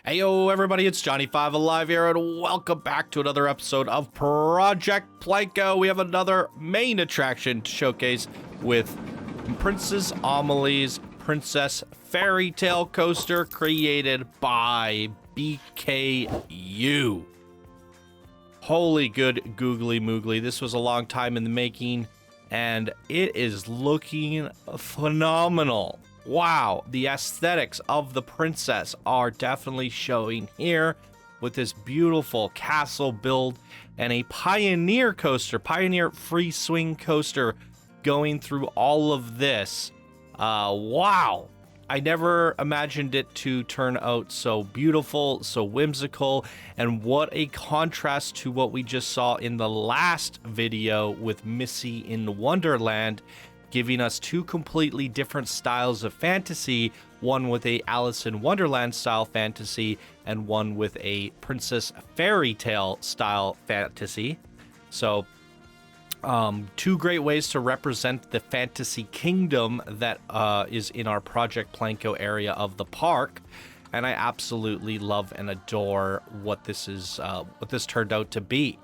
Heyo everybody, it's Johnny5 Alive here, and welcome back to another episode of Project Planko. We have another main attraction to showcase with Princess Amelie's Princess Fairytale coaster created by BKU. Holy good googly moogly, this was a long time in the making, and it is looking phenomenal. Wow, the aesthetics of the princess are definitely showing here with this beautiful castle build and a Pioneer coaster, Pioneer free swing coaster going through all of this. Wow, I never imagined it to turn out so beautiful, so whimsical, and what a contrast to what we just saw in the last video with Missy in Wonderland, giving us two completely different styles of fantasy, one with a Alice in Wonderland style fantasy and one with a Princess Fairytale style fantasy. So two great ways to represent the fantasy kingdom that is in our Project Planko area of the park, and I absolutely love and adore what this is, what this turned out to be.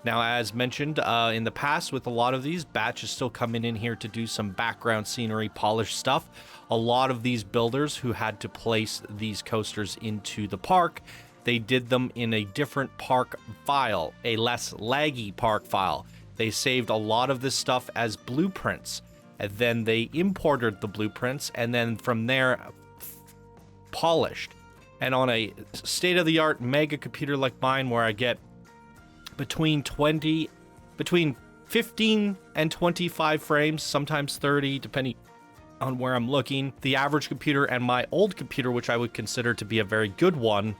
Now, as mentioned in the past with a lot of these, Batch is still coming in here to do some background scenery polish stuff. A lot of these builders who had to place these coasters into the park, they did them in a different park file, a less laggy park file. They saved a lot of this stuff as blueprints, and then they imported the blueprints, and then from there polished. And on a state-of-the-art mega computer like mine, where I get between 15 and 25 frames, sometimes 30, depending on where I'm looking. The average computer and my old computer, which I would consider to be a very good one,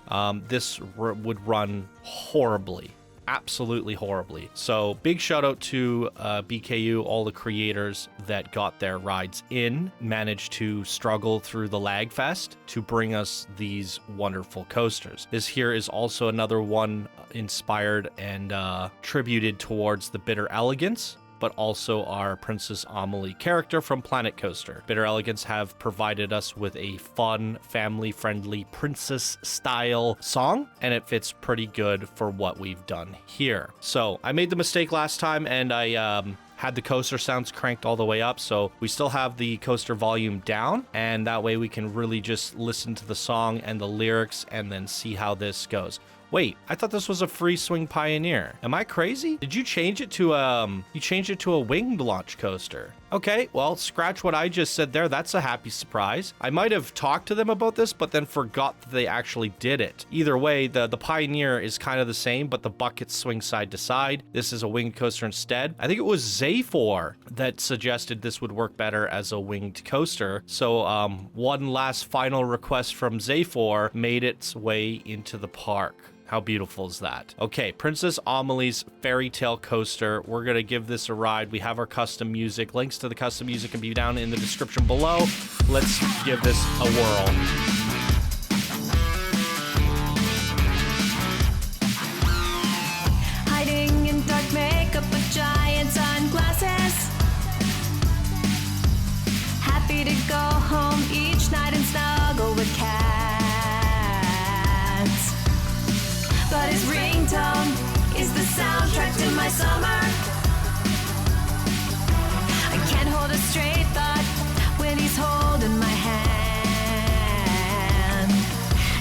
this would run horribly. Absolutely horribly. So big shout out to BKU, all the creators that got their rides in, managed to struggle through the lag fest to bring us these wonderful coasters. This here is also another one inspired and tributed towards the Bitter Elegance, but also our Princess Amelie character from Planet Coaster. Bitter Elegance have provided us with a fun, family-friendly princess-style song, and it fits pretty good for what we've done here. So I made the mistake last time, and I had the coaster sounds cranked all the way up, so we still have the coaster volume down, and that way we can really just listen to the song and the lyrics and then see how this goes. Wait, I thought this was a free swing Pioneer. Am I crazy? Did you change it to a winged launch coaster? Okay, well, scratch what I just said there. That's a happy surprise. I might have talked to them about this, but then forgot that they actually did it. Either way, the Pioneer is kind of the same, but the buckets swing side to side. This is a winged coaster instead. I think it was Zayfor that suggested this would work better as a winged coaster. So one last final request from Zayfor made its way into the park. How beautiful is that? Okay, Princess Amelie's Fairytale coaster. We're gonna give this a ride. We have our custom music. Links to the custom music can be down in the description below. Let's give this a whirl. Hiding in dark makeup with giant sunglasses. Happy to go home each night and snuggle with cats. But his ringtone is the soundtrack to my summer. I can't hold a straight thought when he's holding my hand.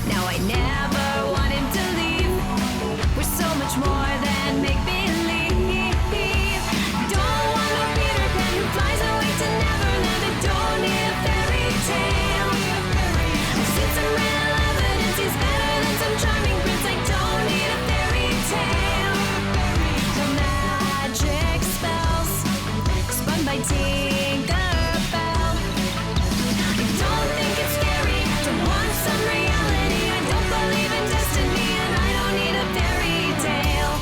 Now I never want him to leave. We're so much more than make-believe. Don't want a Peter Pan who flies away to Neverland. I don't need a fairy tale. I've seen some real evidence he's better than some charming prince. I don't need a fairy tale. The magic spells spun by Tinkerbell. I don't think it's scary to want some reality. I don't believe in destiny, and I don't need a fairy tale.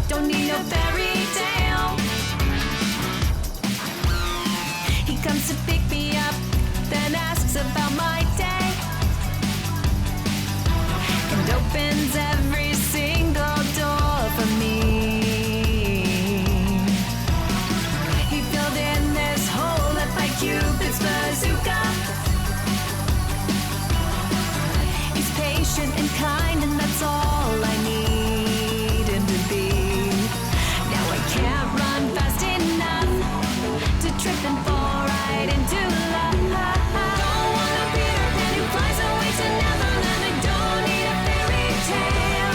Don't need no fairy tale. He comes to pick me up, then asks about my day, and opens every single door for me. He filled in this hole left by Cupid's bazooka. He's paid patient and kind, and that's all I need him to be. Now I can't run fast enough to trip and fall right into love. Don't want a Peter Pan who flies away to Neverland. I don't need a fairy tale.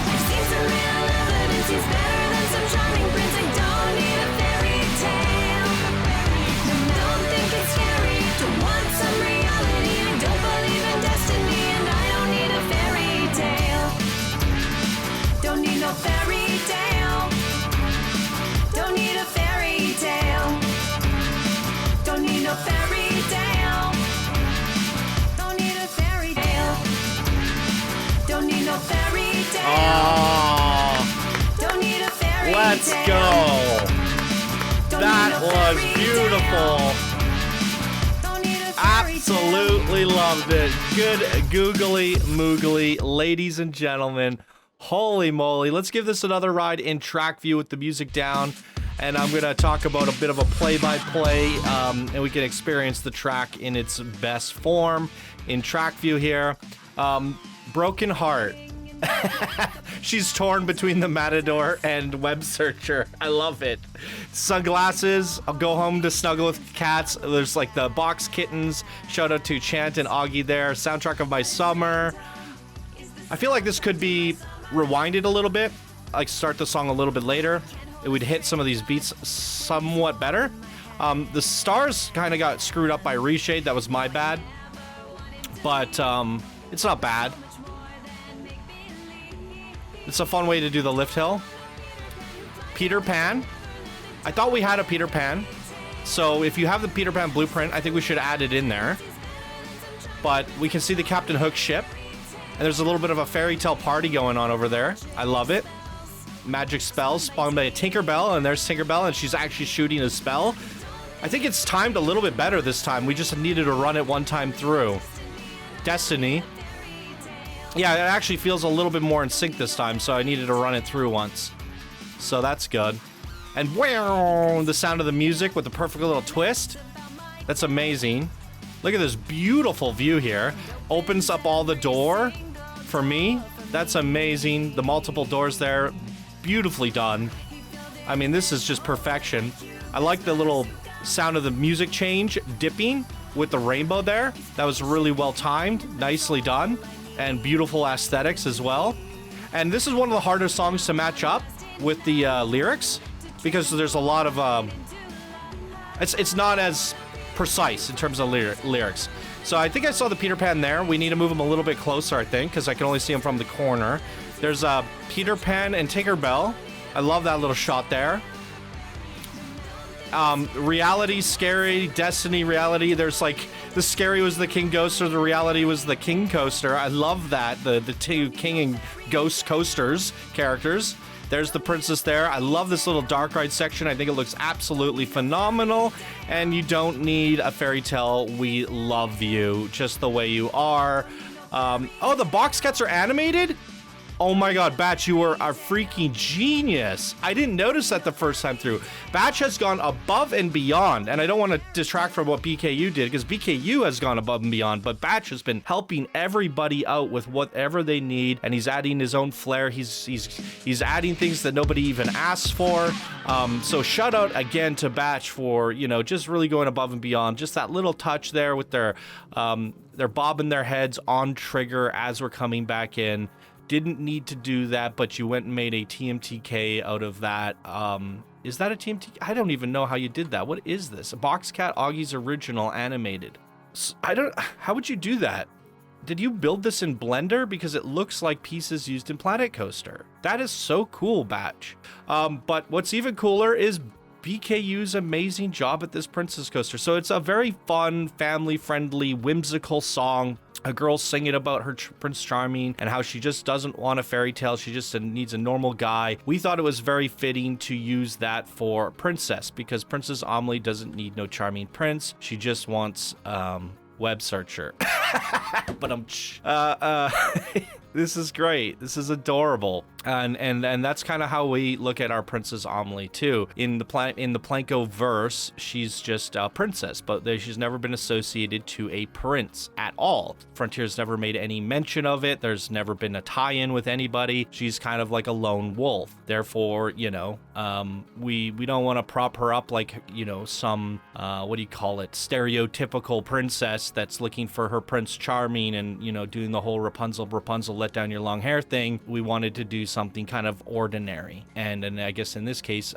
I've seen some real evidence he's better than some charming prince. I don't need a fairy tale. No, don't think it's scary to want some reality. I don't believe in destiny, and I don't need a fairy tale. Don't need no fairy tale. Don't need a fairy tale. Don't need no fairy tale. Don't need a fairy tale. Don't need no fairy tale. Oh, Don't need a fairy tale. let's go. Don't That need no was fairy beautiful. tale. Don't need a fairy tale. Absolutely loved it. Good googly moogly, ladies and gentlemen. Holy moly. Let's give this another ride in track view with the music down. And I'm going to talk about a bit of a play-by-play, and we can experience the track in its best form in track view here. Broken Heart. She's torn between the Matador and Web Searcher. I love it. Sunglasses. I'll go home to snuggle with cats. There's like the box kittens. Shout out to Chant and Augie there. Soundtrack of my summer. I feel like this could be rewinded a little bit. Like start the song a little bit later. It would hit some of these beats somewhat better. The stars kind of got screwed up by reshade. That was my bad. But it's not bad. It's a fun way to do the lift hill. Peter Pan. I thought we had a Peter Pan. So if you have the Peter Pan blueprint, I think we should add it in there. But we can see the Captain Hook ship. And there's a little bit of a fairy tale party going on over there. I love it. Magic spells spawned by a Tinkerbell, and there's Tinkerbell, and she's actually shooting a spell. I think it's timed a little bit better this time. We just needed to run it one time through. Destiny. Yeah, it actually feels a little bit more in sync this time, so I needed to run it through once. So that's good. And wow, the sound of the music with the perfect little twist. That's amazing. Look at this beautiful view here. Opens up all the door for me. That's amazing. The multiple doors there. Beautifully done. I mean, this is just perfection. I like the little sound of the music change dipping with the rainbow there. That was really well timed, nicely done, and beautiful aesthetics as well. And this is one of the hardest songs to match up with the lyrics because there's a lot of it's not as precise in terms of lyrics. So I think I saw the Peter Pan there. We need to move him a little bit closer, I think, because I can only see him from the corner. There's Peter Pan and Tinkerbell. I love that little shot there. Reality, scary, destiny, reality. There's like the scary was the King Coaster, the reality was the King Coaster. I love that. The two King and Ghost coasters characters. There's the princess there. I love this little dark ride section. I think it looks absolutely phenomenal. And you don't need a fairy tale. We love you just the way you are. Oh, the box cats are animated? Oh my god, Batch, you are a freaking genius. I didn't notice that the first time through. Batch has gone above and beyond, and I don't want to detract from what BKU did, because BKU has gone above and beyond, but Batch has been helping everybody out with whatever they need, and he's adding his own flair. He's adding things that nobody even asked for. So shout out again to Batch for, you know, just really going above and beyond. Just that little touch there with their they're bobbing their heads on trigger as we're coming back in. Didn't need to do that, but you went and made a TMTK out of that. Is that a TMTK? I don't even know how you did that. What is this? A Box Cat Augie's original animated. How would you do that? Did you build this in Blender? Because it looks like pieces used in Planet Coaster. That is so cool, Batch. But what's even cooler is BKU's amazing job at this Princess Coaster. So it's a very fun, family-friendly, whimsical song. A girl singing about her Prince Charming and how she just doesn't want a fairy tale. She just needs a normal guy. We thought it was very fitting to use that for Princess because Princess Amelie doesn't need no charming prince. She just wants Web Searcher. But This is great. This is adorable. And that's kind of how we look at our Princess Amelie too. In the Planko verse, she's just a princess, but she's never been associated to a prince at all. Frontier's never made any mention of it. There's never been a tie-in with anybody. She's kind of like a lone wolf. Therefore, we don't want to prop her up like, some stereotypical princess that's looking for her Prince Charming and, doing the whole Rapunzel let down your long hair thing. We wanted to do something kind of ordinary, and I guess in this case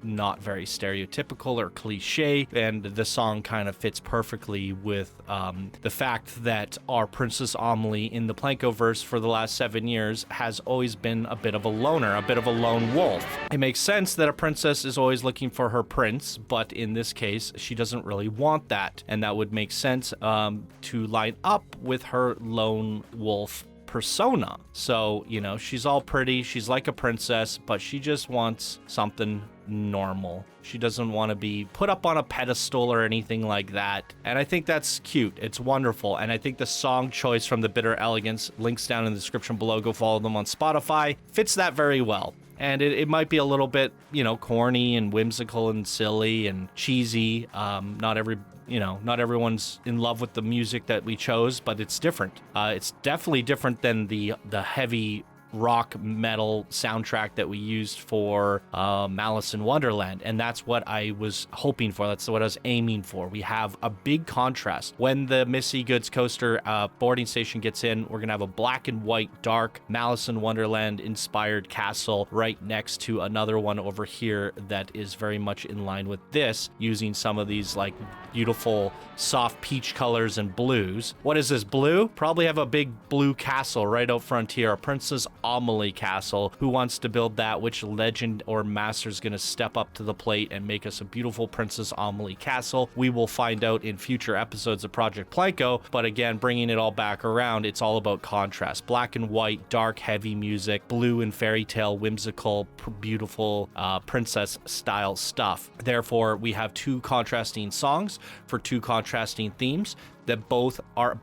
not very stereotypical or cliche, and the song kind of fits perfectly with the fact that our Princess Amelie in the Planko verse for the last 7 years has always been a bit of a loner, a bit of a lone wolf. It makes sense that a princess is always looking for her prince, but in this case she doesn't really want that, and that would make sense to line up with her lone wolf persona. So, she's all pretty, she's like a princess, but she just wants something normal. She doesn't want to be put up on a pedestal or anything like that. And I think that's cute. It's wonderful. And I think the song choice from the Bitter Elegance, links down in the description below, go follow them on Spotify, fits that very well. And it might be a little bit, corny and whimsical and silly and cheesy. Not everyone's in love with the music that we chose, but it's different. It's definitely different than the heavy rock metal soundtrack that we used for Alice in Wonderland, and that's what I was hoping for. That's what I was aiming for. We have a big contrast. When the Missy Goods coaster boarding station gets in, we're gonna have a black and white dark Alice in Wonderland inspired castle right next to another one over here that is very much in line with this, using some of these like beautiful soft peach colors and blues. What is this, blue? Probably have a big blue castle right out front here, a Princess Amelie castle. Who wants to build that? Which legend or master is going to step up to the plate and make us a beautiful Princess Amelie castle? We will find out in future episodes of Project Planko, but again, bringing it all back around, it's all about contrast. Black and white, dark, heavy music, blue and fairy tale, whimsical, beautiful princess style stuff. Therefore, we have two contrasting songs for two contrasting themes that both are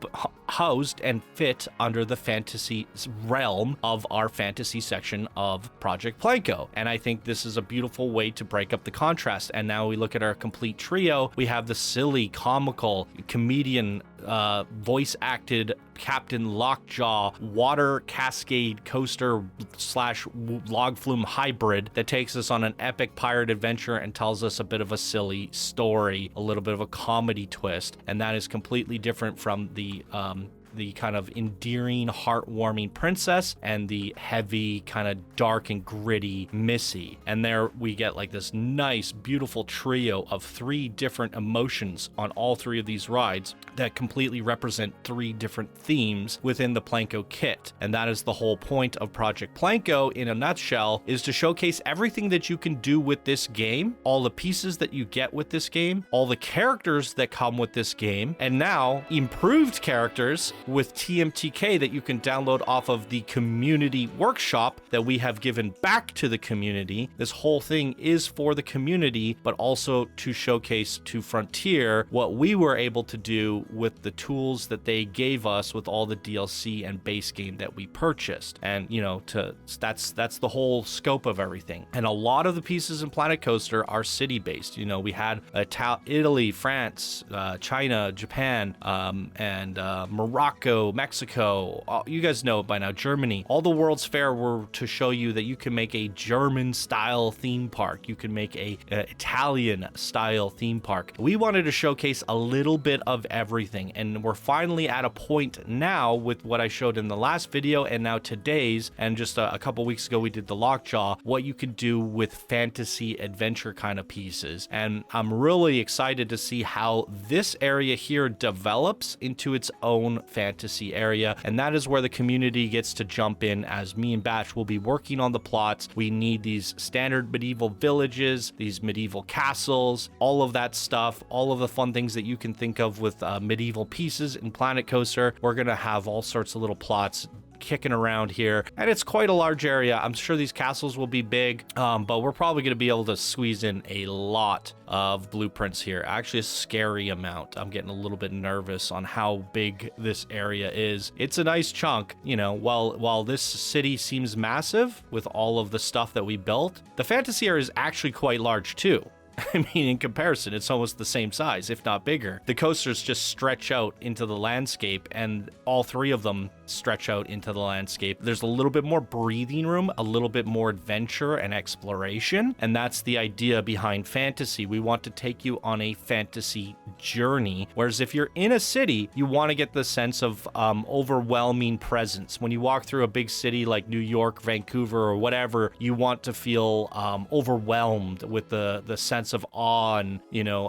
housed and fit under the fantasy realm of our fantasy section of Project Planko. And I think this is a beautiful way to break up the contrast. And now we look at our complete trio. We have the silly, comical, comedian, voice acted Captain Lockjaw water cascade coaster / log flume hybrid that takes us on an epic pirate adventure and tells us a bit of a silly story, a little bit of a comedy twist, and that is completely different from the kind of endearing, heartwarming princess and the heavy, kind of dark and gritty Missy. And there we get like this nice, beautiful trio of three different emotions on all three of these rides that completely represent three different themes within the Planko kit. And that is the whole point of Project Planko in a nutshell, is to showcase everything that you can do with this game, all the pieces that you get with this game, all the characters that come with this game, and now improved characters with TMTK that you can download off of the community workshop that we have given back to the community. This whole thing is for the community, but also to showcase to Frontier what we were able to do with the tools that they gave us with all the DLC and base game that we purchased. And that's the whole scope of everything. And a lot of the pieces in Planet Coaster are city based. We had Italy, France, China, Japan, and Morocco, Mexico, you guys know it by now, Germany. All the World's Fair were to show you that you can make a German style theme park. You can make a Italian style theme park. We wanted to showcase a little bit of everything, and we're finally at a point now with what I showed in the last video and now today's, and just a couple weeks ago we did the Lockjaw, what you could do with fantasy adventure kind of pieces. And I'm really excited to see how this area here develops into its own fantasy area, and that is where the community gets to jump in, as me and Batch will be working on the plots. We need these standard medieval villages, these medieval castles, all of that stuff, all of the fun things that you can think of with medieval pieces in Planet Coaster. We're gonna have all sorts of little plots kicking around here, and it's quite a large area. I'm sure these castles will be big, but we're probably going to be able to squeeze in a lot of blueprints here. Actually, a scary amount. I'm getting a little bit nervous on how big this area is. It's a nice chunk, you know. While this city seems massive with all of the stuff that we built, the fantasy area is actually quite large too. I mean, in comparison, it's almost the same size, if not bigger. The coasters just stretch out into the landscape, and all three of them stretch out into the landscape. There's a little bit more breathing room, a little bit more adventure and exploration, and that's the idea behind fantasy. We want to take you on a fantasy journey, whereas if you're in a city, you want to get the sense of overwhelming presence. When you walk through a big city like New York, Vancouver, or whatever, you want to feel overwhelmed with the sense of awe and, you know,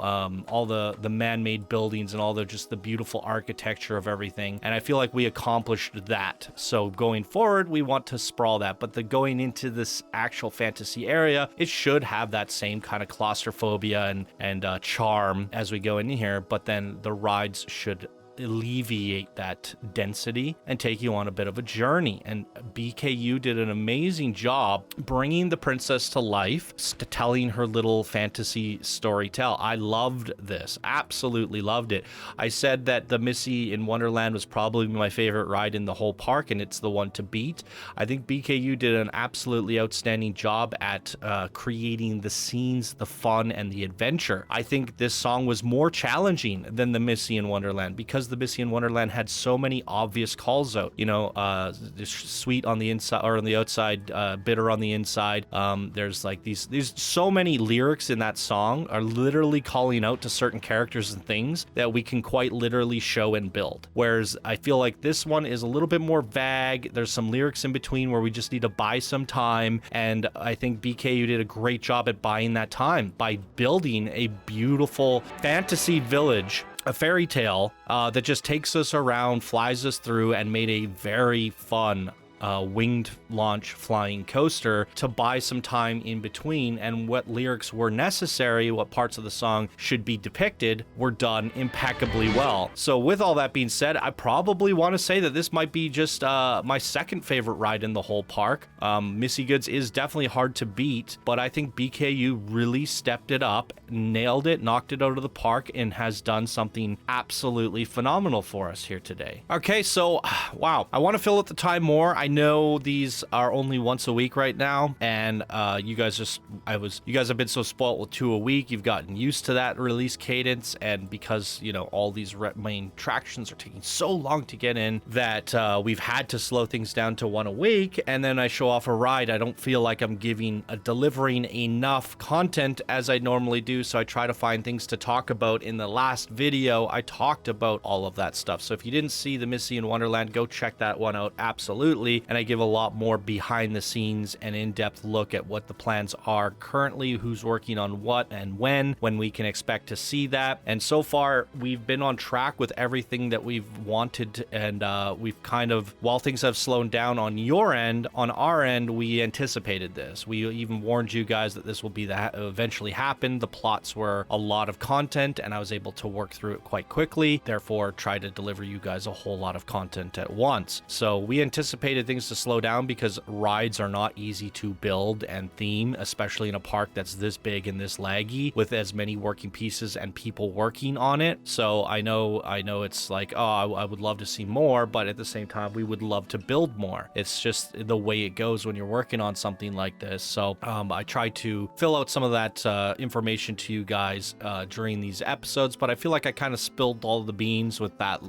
all the man-made buildings and all the just the beautiful architecture of everything. And I feel like we accomplished that. So going forward, we want to sprawl that. But going into this actual fantasy area, it should have that same kind of claustrophobia and charm as we go in here. But then the rides should alleviate that density and take you on a bit of a journey. And BKU did an amazing job bringing the princess to life, telling her little fantasy story tale. I loved this, absolutely loved it. I said that the Missy in Wonderland was probably my favorite ride in the whole park, and it's the one to beat. I think BKU did an absolutely outstanding job at creating the scenes, the fun, and the adventure. I think this song was more challenging than the Missy in Wonderland because the Missy in Wonderland had so many obvious calls out. You know, sweet on the inside or on the outside, bitter on the inside. There's like these so many lyrics in that song are literally calling out to certain characters and things that we can quite literally show and build. Whereas I feel like this one is a little bit more vague. There's some lyrics in between where we just need to buy some time. And I think BKU did a great job at buying that time by building a beautiful fantasy village, a fairy tale that just takes us around, flies us through, and made a very fun winged launch flying coaster to buy some time in between. And what lyrics were necessary, what parts of the song should be depicted, were done impeccably well. So with all that being said, I probably want to say that this might be just my second favorite ride in the whole park. Missy Goods is definitely hard to beat, but I think BKU really stepped it up, nailed it, knocked it out of the park, and has done something absolutely phenomenal for us here today. Okay, so wow, I want to fill out the time more. I know these are only once a week right now, and you guys have been so spoiled with 2 a week. You've gotten used to that release cadence, and because, you know, all these main attractions are taking so long to get in that we've had to slow things down to 1 a week, and then I show off a ride. I don't feel like I'm delivering enough content as I normally do, so I try to find things to talk about. In the last video, I talked about all of that stuff, so if you didn't see the Missy in Wonderland, go check that one out, absolutely. And I give a lot more behind the scenes and in-depth look at what the plans are currently, who's working on what and when we can expect to see that. And so far, we've been on track with everything that we've wanted, and we've kind of, while things have slowed down on your end, on our end, we anticipated this. We even warned you guys that this will be that eventually happen. The plots were a lot of content, and I was able to work through it quite quickly, therefore try to deliver you guys a whole lot of content at once. So we anticipated things to slow down because rides are not easy to build and theme, especially in a park that's this big and this laggy with as many working pieces and people working on it. So I know it's like, oh, I would love to see more, but at the same time, we would love to build more. It's just the way it goes when you're working on something like this. So I try to fill out some of that information to you guys during these episodes, but I feel like I kind of spilled all the beans with that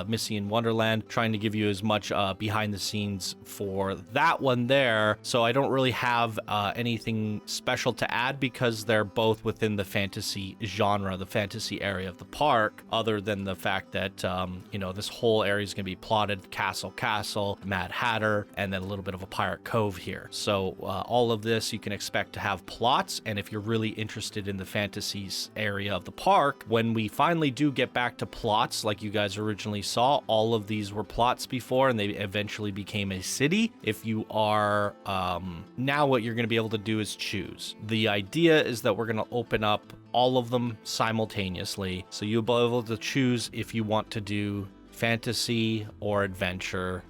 Missy in Wonderland, trying to give you as much behind the scenes for that one there. So I don't really have anything special to add because they're both within the fantasy genre, the fantasy area of the park, other than the fact that, you know, this whole area is going to be plotted castle, Mad Hatter, and then a little bit of a Pirate Cove here. So all of this you can expect to have plots. And if you're really interested in the fantasy area of the park, when we finally do get back to plots, like you guys originally saw, all of these were plots before and they eventually became a city. If you are now, what you're going to be able to do is choose. The idea is that we're going to open up all of them simultaneously, so you'll be able to choose if you want to do fantasy or adventure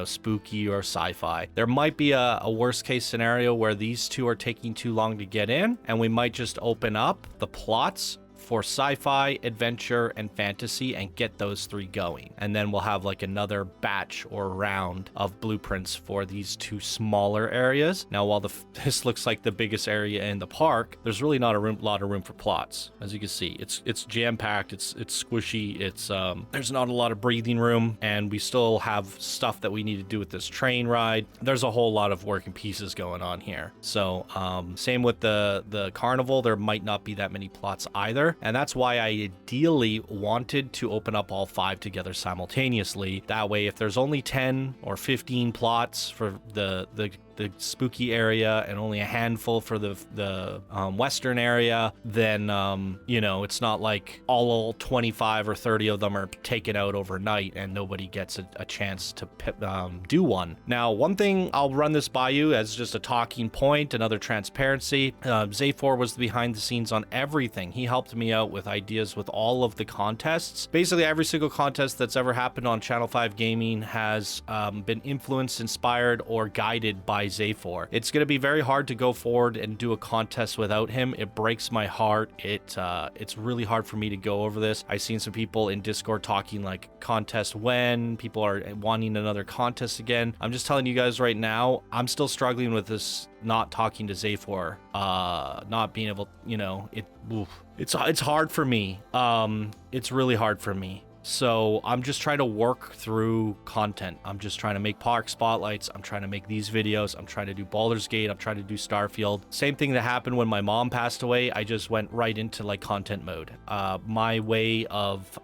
spooky or sci-fi. There might be a worst case scenario where these two are taking too long to get in, and we might just open up the plots for sci-fi, adventure, and fantasy and get those 3 going. And then we'll have like another batch or round of blueprints for these 2 smaller areas. Now, while this looks like the biggest area in the park, there's really not a lot of room for plots. As you can see, it's jam-packed, it's squishy, there's not a lot of breathing room, and we still have stuff that we need to do with this train ride. There's a whole lot of working pieces going on here. So same with the carnival, there might not be that many plots either. And that's why I ideally wanted to open up all 5 together simultaneously. That way, if there's only 10 or 15 plots for the spooky area and only a handful for the western area, then it's not like all 25 or 30 of them are taken out overnight and nobody gets a chance to do one. Now, one thing I'll run this by you as just a talking point, another transparency. Zafor was behind the scenes on everything. He helped me out with ideas with all of the contests. Basically, every single contest that's ever happened on Channel 5 Gaming has been influenced, inspired, or guided by Zafor. It's going to be very hard to go forward and do a contest without him. It breaks my heart. It's really hard for me to go over this. I've seen some people in Discord talking like contest when, people are wanting another contest again. I'm just telling you guys right now, I'm still struggling with this, not talking to Zafor, not being able, it's hard for me. It's really hard for me. So I'm just trying to work through content. I'm just trying to make park spotlights. I'm trying to make these videos. I'm trying to do Baldur's Gate. I'm trying to do Starfield. Same thing that happened when my mom passed away. I just went right into like content mode. My way of,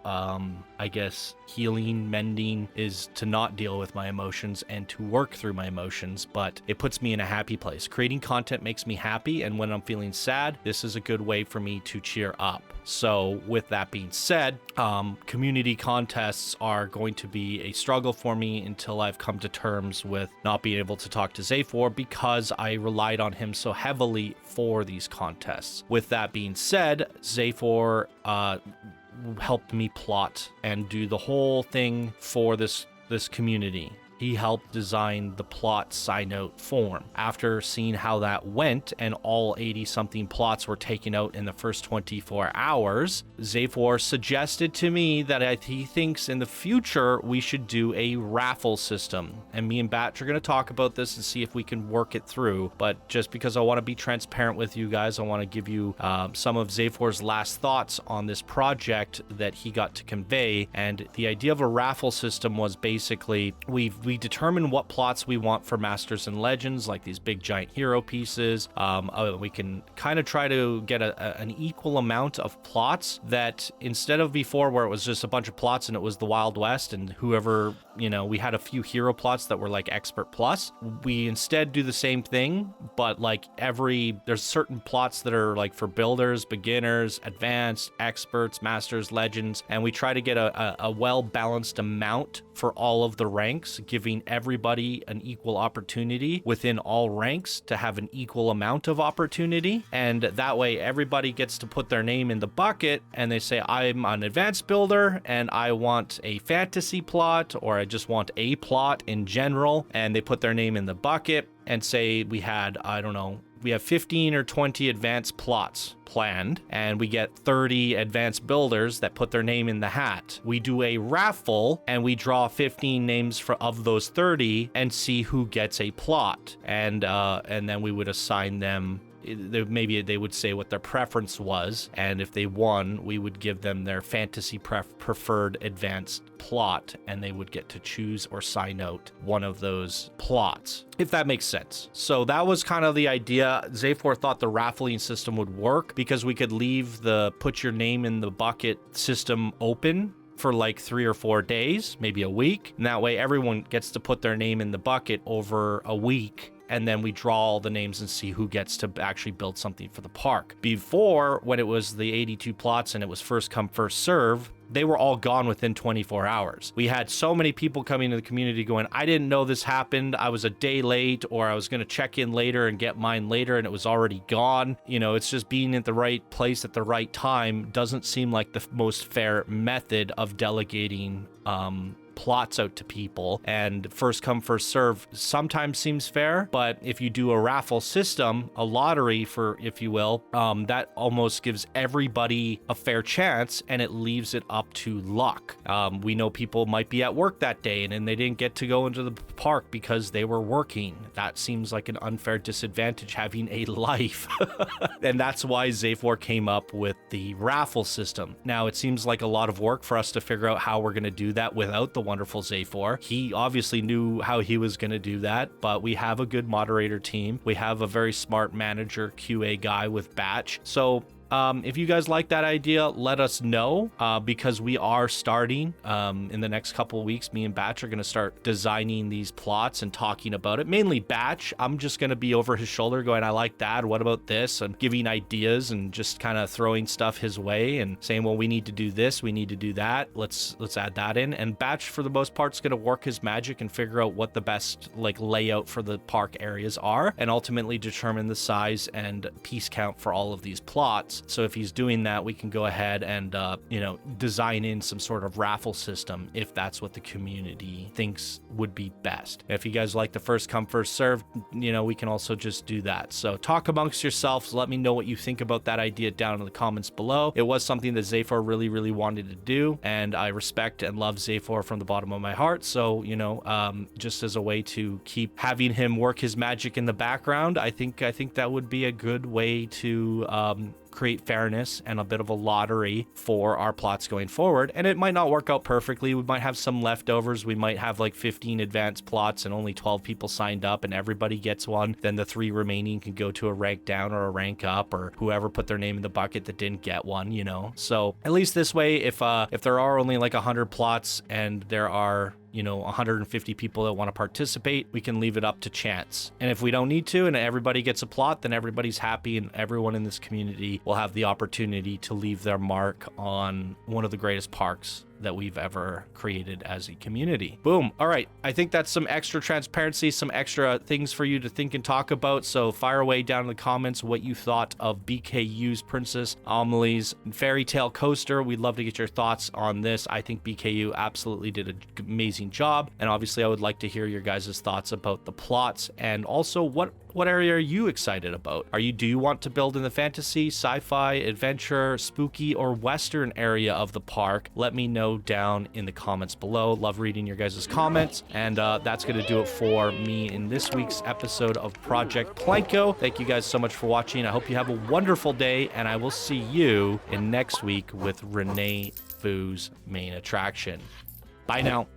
healing, mending is to not deal with my emotions and to work through my emotions, but it puts me in a happy place. Creating content makes me happy, and when I'm feeling sad, this is a good way for me to cheer up. So with that being said, community contests are going to be a struggle for me until I've come to terms with not being able to talk to Zafor because I relied on him so heavily for these contests. With that being said, Zafor helped me plot and do the whole thing for this community. He helped design the plot side note form. After seeing how that went and all 80-something plots were taken out in the first 24 hours, Zafor suggested to me that he thinks in the future we should do a raffle system. And me and Batch are going to talk about this and see if we can work it through. But just because I want to be transparent with you guys, I want to give you some of Zafor's last thoughts on this project that he got to convey. And the idea of a raffle system was basically we determine what plots we want for Masters and Legends, like these big giant hero pieces. We can kind of try to get an equal amount of plots that instead of before where it was just a bunch of plots and it was the Wild West and whoever, we had a few hero plots that were like expert plus. We instead do the same thing, but like there's certain plots that are like for builders, beginners, advanced, experts, Masters, Legends, and we try to get a well-balanced amount for all of the ranks, giving everybody an equal opportunity within all ranks to have an equal amount of opportunity. And that way everybody gets to put their name in the bucket and they say, I'm an advanced builder and I want a fantasy plot, or I just want a plot in general. And they put their name in the bucket and say we have 15 or 20 advanced plots planned, and we get 30 advanced builders that put their name in the hat. We do a raffle and we draw 15 names of those 30 and see who gets a plot. And then we would assign them. Maybe they would say what their preference was, and if they won, we would give them their fantasy preferred advanced plot, and they would get to choose or sign out one of those plots, if that makes sense. So that was kind of the idea. Zafor thought the raffling system would work because we could leave the put your name in the bucket system open for like 3 or 4 days, maybe a week, and that way everyone gets to put their name in the bucket over a week, and then we draw all the names and see who gets to actually build something for the park. Before, when it was the 82 plots and it was first come, first serve, they were all gone within 24 hours. We had so many people coming to the community going, I didn't know this happened. I was a day late, or I was going to check in later and get mine later and it was already gone. It's just being at the right place at the right time doesn't seem like the most fair method of delegating plots out to people, and first come first serve sometimes seems fair, but if you do a raffle system, a lottery for, if you will, that almost gives everybody a fair chance, and it leaves it up to luck. We know people might be at work that day and they didn't get to go into the park because they were working. That seems like an unfair disadvantage, having a life. And that's why Zaphor came up with the raffle system. Now, it seems like a lot of work for us to figure out how we're going to do that without the wonderful Zaphor. He obviously knew how he was going to do that, but we have a good moderator team. We have a very smart manager QA guy with Batch. So if you guys like that idea, let us know, because we are starting in the next couple of weeks. Me and Batch are going to start designing these plots and talking about it. Mainly Batch. I'm just going to be over his shoulder going, I like that. What about this? And giving ideas and just kind of throwing stuff his way and saying, well, we need to do this. We need to do that. Let's add that in. And Batch, for the most part, is going to work his magic and figure out what the best layout for the park areas are, and ultimately determine the size and piece count for all of these plots. So if he's doing that, we can go ahead and, design in some sort of raffle system if that's what the community thinks would be best. If you guys like the first come, first serve, we can also just do that. So talk amongst yourselves. Let me know what you think about that idea down in the comments below. It was something that Zaphor really, really wanted to do, and I respect and love Zaphor from the bottom of my heart. So, just as a way to keep having him work his magic in the background, I think that would be a good way to create fairness and a bit of a lottery for our plots going forward. And it might not work out perfectly. We might have some leftovers. We might have 15 advanced plots and only 12 people signed up and everybody gets one. Then the 3 remaining can go to a rank down or a rank up, or whoever put their name in the bucket that didn't get one, So at least this way, if there are only 100 plots and there are 150 people that want to participate, we can leave it up to chance. And if we don't need to and everybody gets a plot, then everybody's happy and everyone in this community will have the opportunity to leave their mark on one of the greatest parks that we've ever created as a community. Boom. All right. I think that's some extra transparency, some extra things for you to think and talk about. So fire away down in the comments what you thought of BKU's Princess Amelie's Fairytale coaster. We'd love to get your thoughts on this. I think BKU absolutely did an amazing job. And obviously I would like to hear your guys' thoughts about the plots, and also what area are you excited about? Do you want to build in the fantasy, sci-fi, adventure, spooky, or western area of the park? Let me know down in the comments below. Love reading your guys' comments. And that's going to do it for me in this week's episode of Project Planko. Thank you guys so much for watching. I hope you have a wonderful day, and I will see you in next week with Renee Fu's main attraction. Bye now.